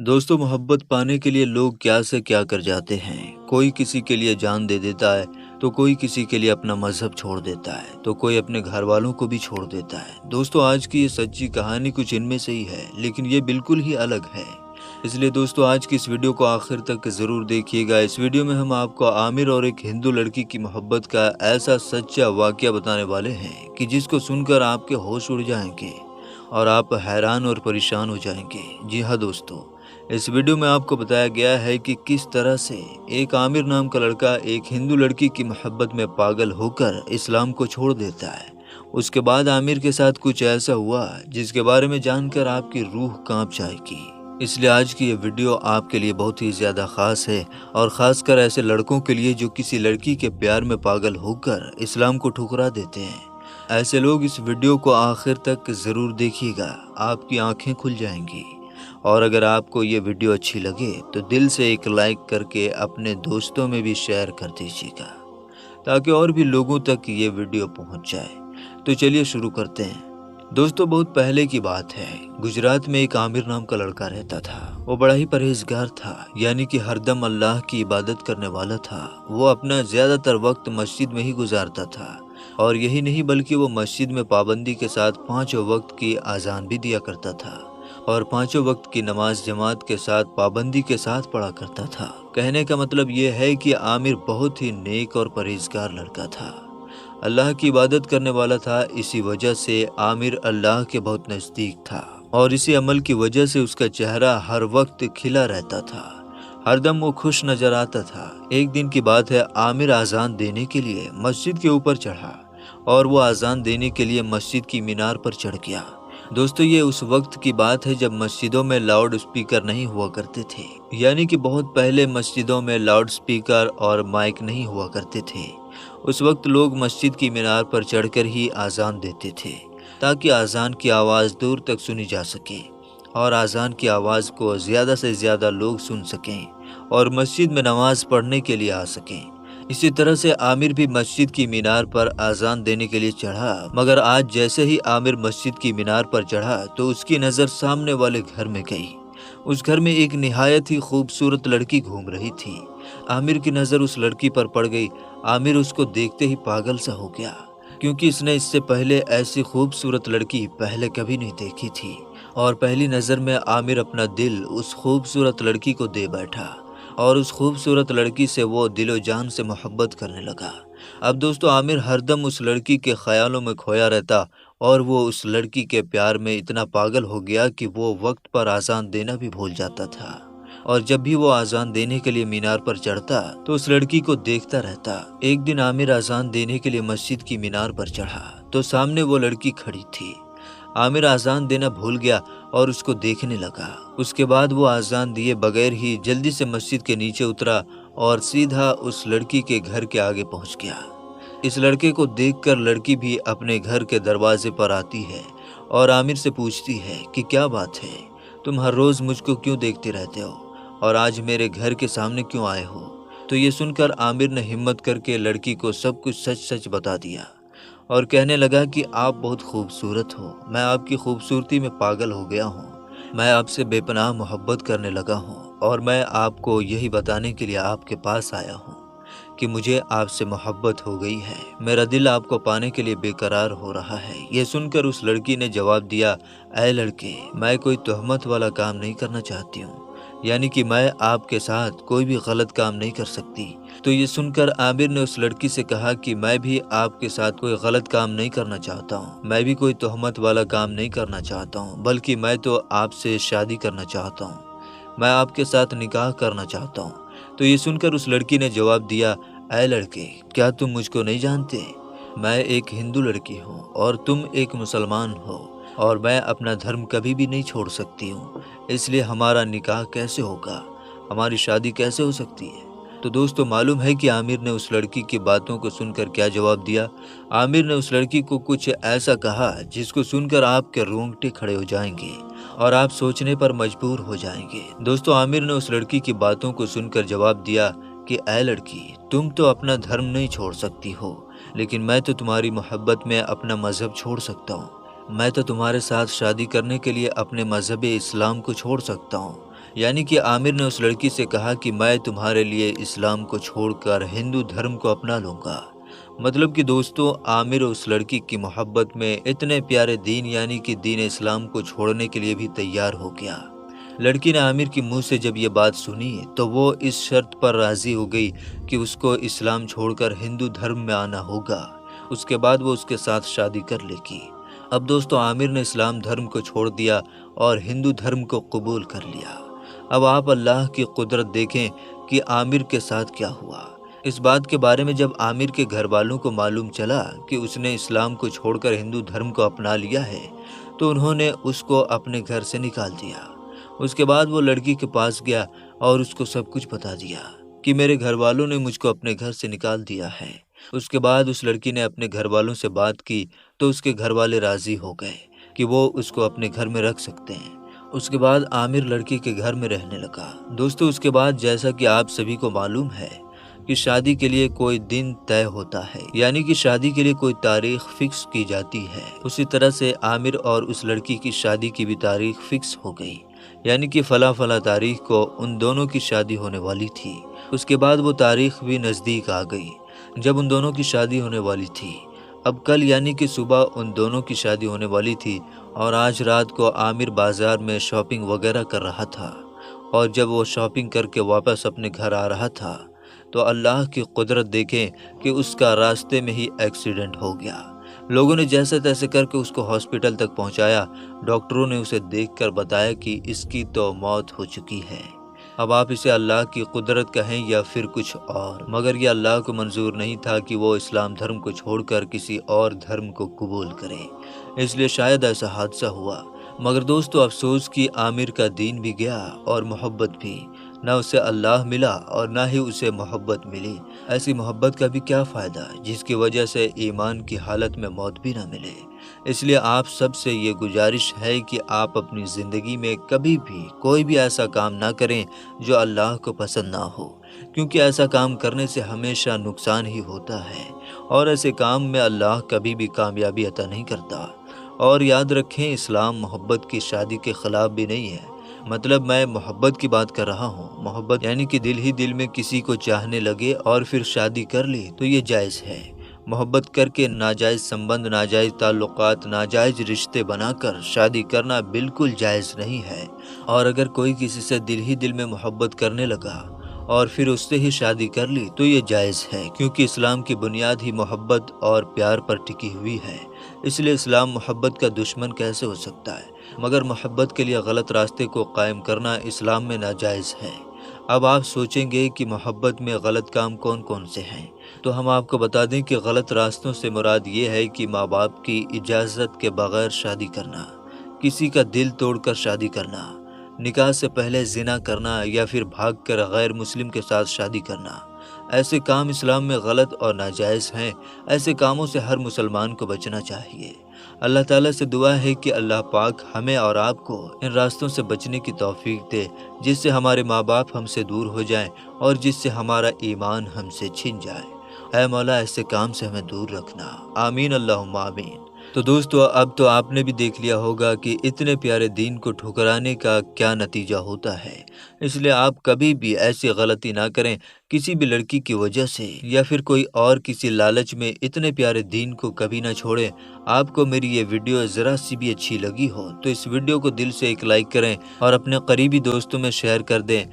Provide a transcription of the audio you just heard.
दोस्तों, मोहब्बत पाने के लिए लोग क्या से क्या कर जाते हैं। कोई किसी के लिए जान दे देता है, तो कोई किसी के लिए अपना मजहब छोड़ देता है, तो कोई अपने घर वालों को भी छोड़ देता है। दोस्तों, आज की ये सच्ची कहानी कुछ इनमें से ही है, लेकिन ये बिल्कुल ही अलग है। इसलिए दोस्तों, आज की इस वीडियो को आखिर तक जरूर देखिएगा। इस वीडियो में हम आपको आमिर और एक हिंदू लड़की की मोहब्बत का ऐसा सच्चा वाकया बताने वाले हैं कि जिसको सुनकर आपके होश उड़ जाएंगे और आप हैरान और परेशान हो जाएंगे। जी हाँ दोस्तों, इस वीडियो में आपको बताया गया है कि किस तरह से एक आमिर नाम का लड़का एक हिंदू लड़की की मोहब्बत में पागल होकर इस्लाम को छोड़ देता है। उसके बाद आमिर के साथ कुछ ऐसा हुआ जिसके बारे में जानकर आपकी रूह कांप जाएगी। इसलिए आज की ये वीडियो आपके लिए बहुत ही ज़्यादा ख़ास है, और ख़ासकर ऐसे लड़कों के लिए जो किसी लड़की के प्यार में पागल होकर इस्लाम को ठुकरा देते हैं। ऐसे लोग इस वीडियो को आखिर तक ज़रूर देखिएगा, आपकी आंखें खुल जाएंगी। और अगर आपको ये वीडियो अच्छी लगे तो दिल से एक लाइक करके अपने दोस्तों में भी शेयर कर दीजिएगा, ताकि और भी लोगों तक ये वीडियो पहुंच जाए। तो चलिए शुरू करते हैं। दोस्तों, बहुत पहले की बात है। गुजरात में एक आमिर नाम का लड़का रहता था। वो बड़ा ही परहेजगार था, यानी कि हरदम अल्लाह की इबादत करने वाला था। वो अपना ज्यादातर वक्त मस्जिद में ही गुजारता था, और यही नहीं बल्कि वो मस्जिद में पाबंदी के साथ 5 वक्त की आज़ान भी दिया करता था, और 5 वक्त की नमाज जमात के साथ पाबंदी के साथ पढ़ा करता था। कहने का मतलब ये है कि आमिर बहुत ही नेक और परहेजगार लड़का था। अल्लाह की इबादत करने वाला था। इसी वजह से आमिर अल्लाह के बहुत नज़दीक था, और इसी अमल की वजह से उसका चेहरा हर वक्त खिला रहता था। हरदम वो खुश नजर आता था। एक दिन की बात है, आमिर आज़ान देने के लिए मस्जिद के ऊपर चढ़ा, और वो आज़ान देने के लिए मस्जिद की मीनार पर चढ़ गया। दोस्तों, ये उस वक्त की बात है जब मस्जिदों में लाउड स्पीकर नहीं हुआ करते थे, यानी कि बहुत पहले मस्जिदों में लाउड स्पीकर और माइक नहीं हुआ करते थे। उस वक्त लोग मस्जिद की मीनार पर चढ़कर ही आज़ान देते थे, ताकि आज़ान की आवाज़ दूर तक सुनी जा सके, और आज़ान की आवाज़ को ज़्यादा से ज़्यादा लोग सुन सकें और मस्जिद में नमाज पढ़ने के लिए आ सकें। इसी तरह से आमिर भी मस्जिद की मीनार पर आज़ान देने के लिए चढ़ा। मगर आज जैसे ही आमिर मस्जिद की मीनार पर चढ़ा तो उसकी नज़र सामने वाले घर में गई। उस घर में एक निहायत ही खूबसूरत लड़की घूम रही थी। आमिर की नज़र उस लड़की पर पड़ गई। आमिर उसको देखते ही पागल सा हो गया, क्योंकि इसने इससे पहले ऐसी खूबसूरत लड़की पहले कभी नहीं देखी थी, और पहली नज़र में आमिर अपना दिल उस खूबसूरत लड़की को दे बैठा, और उस खूबसूरत लड़की से वो दिलो जान से मोहब्बत करने लगा। अब दोस्तों, आमिर हरदम उस लड़की के ख्यालों में खोया रहता, और वो उस लड़की के प्यार में इतना पागल हो गया कि वो वक्त पर आज़ान देना भी भूल जाता था। और जब भी वो आज़ान देने के लिए मीनार पर चढ़ता तो उस लड़की को देखता रहता। एक दिन आमिर आज़ान देने के लिए मस्जिद की मीनार पर चढ़ा तो सामने वो लड़की खड़ी थी। आमिर आज़ान देना भूल गया और उसको देखने लगा। उसके बाद वो आज़ान दिए बगैर ही जल्दी से मस्जिद के नीचे उतरा और सीधा उस लड़की के घर के आगे पहुंच गया। इस लड़के को देखकर लड़की भी अपने घर के दरवाजे पर आती है और आमिर से पूछती है कि क्या बात है, तुम हर रोज़ मुझको क्यों देखते रहते हो, और आज मेरे घर के सामने क्यों आए हो। तो ये सुनकर आमिर ने हिम्मत करके लड़की को सब कुछ सच सच बता दिया, और कहने लगा कि आप बहुत खूबसूरत हो, मैं आपकी खूबसूरती में पागल हो गया हूँ, मैं आपसे बेपनाह मोहब्बत करने लगा हूँ, और मैं आपको यही बताने के लिए आपके पास आया हूँ कि मुझे आपसे मोहब्बत हो गई है। मेरा दिल आपको पाने के लिए बेकरार हो रहा है। ये सुनकर उस लड़की ने जवाब दिया, ऐ लड़के, मैं कोई तोहमत वाला काम नहीं करना चाहती हूँ, यानी कि मैं आपके साथ कोई भी गलत काम नहीं कर सकती। तो ये सुनकर आमिर ने उस लड़की से कहा कि मैं भी आपके साथ कोई गलत काम नहीं करना चाहता हूँ, मैं भी कोई तोहमत वाला काम नहीं करना चाहता हूँ, बल्कि मैं तो आपसे शादी करना चाहता हूँ, मैं आपके साथ निकाह करना चाहता हूँ। तो ये सुनकर उस लड़की ने जवाब दिया, ऐ लड़के, क्या तुम मुझको नहीं जानते? मैं एक हिंदू लड़की हूँ और तुम एक मुसलमान हो, और मैं अपना धर्म कभी भी नहीं छोड़ सकती हूँ, इसलिए हमारा निकाह कैसे होगा, हमारी शादी कैसे हो सकती है। तो दोस्तों, मालूम है कि आमिर ने उस लड़की की बातों को सुनकर क्या जवाब दिया। आमिर ने उस लड़की को कुछ ऐसा कहा जिसको सुनकर आपके रोंगटे खड़े हो जाएंगे और आप सोचने पर मजबूर हो जाएंगे। दोस्तों, आमिर ने उस लड़की की बातों को सुनकर जवाब दिया कि ऐ लड़की, तुम तो अपना धर्म नहीं छोड़ सकती हो, लेकिन मैं तो तुम्हारी मोहब्बत में अपना मजहब छोड़ सकता हूँ। मैं तो तुम्हारे साथ शादी करने के लिए अपने मजहब इस्लाम को छोड़ सकता हूँ, یعنی کہ عامر نے اس لڑکی سے کہا کہ میں تمہارے لیے اسلام کو چھوڑ کر ہندو دھرم کو اپنا لوں گا۔ مطلب کہ دوستو، عامر اس لڑکی کی محبت میں اتنے پیارے دین یعنی کہ دین اسلام کو چھوڑنے کے لیے بھی تیار ہو گیا۔ لڑکی نے عامر کی منہ سے جب یہ بات سنی تو وہ اس شرط پر راضی ہو گئی کہ اس کو اسلام چھوڑ کر ہندو دھرم میں آنا ہوگا۔ اس کے بعد وہ اس کے ساتھ شادی کر لے گی۔ اب دوستو، عامر نے اسلام دھرم کو چھوڑ دیا اور ہندو دھرم کو قبول کر لیا۔ اب آپ اللہ کی قدرت دیکھیں کہ عامر کے ساتھ کیا ہوا۔ اس بات کے بارے میں جب عامر کے گھر والوں کو معلوم چلا کہ اس نے اسلام کو چھوڑ کر ہندو دھرم کو اپنا لیا ہے تو انہوں نے اس کو اپنے گھر سے نکال دیا۔ اس کے بعد وہ لڑکی کے پاس گیا اور اس کو سب کچھ بتا دیا کہ میرے گھر والوں نے مجھ کو اپنے گھر سے نکال دیا ہے۔ اس کے بعد اس لڑکی نے اپنے گھر والوں سے بات کی تو اس کے گھر والے راضی ہو گئے کہ وہ اس کو اپنے گھر میں رکھ سکتے ہیں۔ اس کے بعد عامر لڑکی کے گھر میں رہنے لگا۔ دوستو، اس کے بعد جیسا کہ آپ سبھی کو معلوم ہے کہ شادی کے لیے کوئی دن طے ہوتا ہے، یعنی کہ شادی کے لیے کوئی تاریخ فکس کی جاتی ہے۔ اسی طرح سے عامر اور اس لڑکی کی شادی کی بھی تاریخ فکس ہو گئی، یعنی کہ فلاں فلاں تاریخ کو ان دونوں کی شادی ہونے والی تھی۔ اس کے بعد وہ تاریخ بھی نزدیک آ گئی جب ان دونوں کی شادی ہونے والی تھی۔ اب کل یعنی کہ صبح ان دونوں کی شادی ہونے والی تھی اور آج رات کو عامر بازار میں شاپنگ وغیرہ کر رہا تھا، اور جب وہ شاپنگ کر کے واپس اپنے گھر آ رہا تھا تو اللہ کی قدرت دیکھیں کہ اس کا راستے میں ہی ایکسیڈنٹ ہو گیا۔ لوگوں نے جیسے تیسے کر کے اس کو ہاسپٹل تک پہنچایا۔ ڈاکٹروں نے اسے دیکھ کر بتایا کہ اس کی تو موت ہو چکی ہے۔ اب آپ اسے اللہ کی قدرت کہیں یا پھر کچھ اور، مگر یہ اللہ کو منظور نہیں تھا کہ وہ اسلام دھرم کو چھوڑ کر کسی اور دھرم کو قبول کرے، اس لیے شاید ایسا حادثہ ہوا۔ مگر دوستو، افسوس کہ عامر کا دین بھی گیا اور محبت بھی، نہ اسے اللہ ملا اور نہ ہی اسے محبت ملی۔ ایسی محبت کا بھی کیا فائدہ جس کی وجہ سے ایمان کی حالت میں موت بھی نہ ملے۔ اس لیے آپ سب سے یہ گزارش ہے کہ آپ اپنی زندگی میں کبھی بھی کوئی بھی ایسا کام نہ کریں جو اللہ کو پسند نہ ہو، کیونکہ ایسا کام کرنے سے ہمیشہ نقصان ہی ہوتا ہے، اور ایسے کام میں اللہ کبھی بھی کامیابی عطا نہیں کرتا۔ اور یاد رکھیں، اسلام محبت کی شادی کے خلاف بھی نہیں ہے۔ مطلب میں محبت کی بات کر رہا ہوں، محبت یعنی کہ دل ہی دل میں کسی کو چاہنے لگے اور پھر شادی کر لی تو یہ جائز ہے۔ محبت کر کے ناجائز سنبندھ، ناجائز تعلقات، ناجائز رشتے بنا کر شادی کرنا بالکل جائز نہیں ہے۔ اور اگر کوئی کسی سے دل ہی دل میں محبت کرنے لگا اور پھر اس سے ہی شادی کر لی تو یہ جائز ہے، کیونکہ اسلام کی بنیاد ہی محبت اور پیار پر ٹکی ہوئی ہے۔ اس لیے اسلام محبت کا دشمن کیسے ہو سکتا ہے؟ مگر محبت کے لیے غلط راستے کو قائم کرنا اسلام میں ناجائز ہے۔ اب آپ سوچیں گے کہ محبت میں غلط کام کون کون سے ہیں، تو ہم آپ کو بتا دیں کہ غلط راستوں سے مراد یہ ہے کہ ماں باپ کی اجازت کے بغیر شادی کرنا، کسی کا دل توڑ کر شادی کرنا، نکاح سے پہلے زنا کرنا یا پھر بھاگ کر غیر مسلم کے ساتھ شادی کرنا۔ ایسے کام اسلام میں غلط اور ناجائز ہیں۔ ایسے کاموں سے ہر مسلمان کو بچنا چاہیے۔ اللہ تعالیٰ سے دعا ہے کہ اللہ پاک ہمیں اور آپ کو ان راستوں سے بچنے کی توفیق دے، جس سے ہمارے ماں باپ ہم سے دور ہو جائیں اور جس سے ہمارا ایمان ہم سے چھن جائے۔ اے مولا، ایسے کام سے ہمیں دور رکھنا، آمین اللہم آمین۔ تو دوستو، اب تو آپ نے بھی دیکھ لیا ہوگا کہ اتنے پیارے دین کو ٹھکرانے کا کیا نتیجہ ہوتا ہے۔ اس لیے آپ کبھی بھی ایسی غلطی نہ کریں، کسی بھی لڑکی کی وجہ سے یا پھر کوئی اور کسی لالچ میں اتنے پیارے دین کو کبھی نہ چھوڑیں۔ آپ کو میری یہ ویڈیو ذرا سی بھی اچھی لگی ہو تو اس ویڈیو کو دل سے ایک لائک کریں اور اپنے قریبی دوستوں میں شیئر کر دیں۔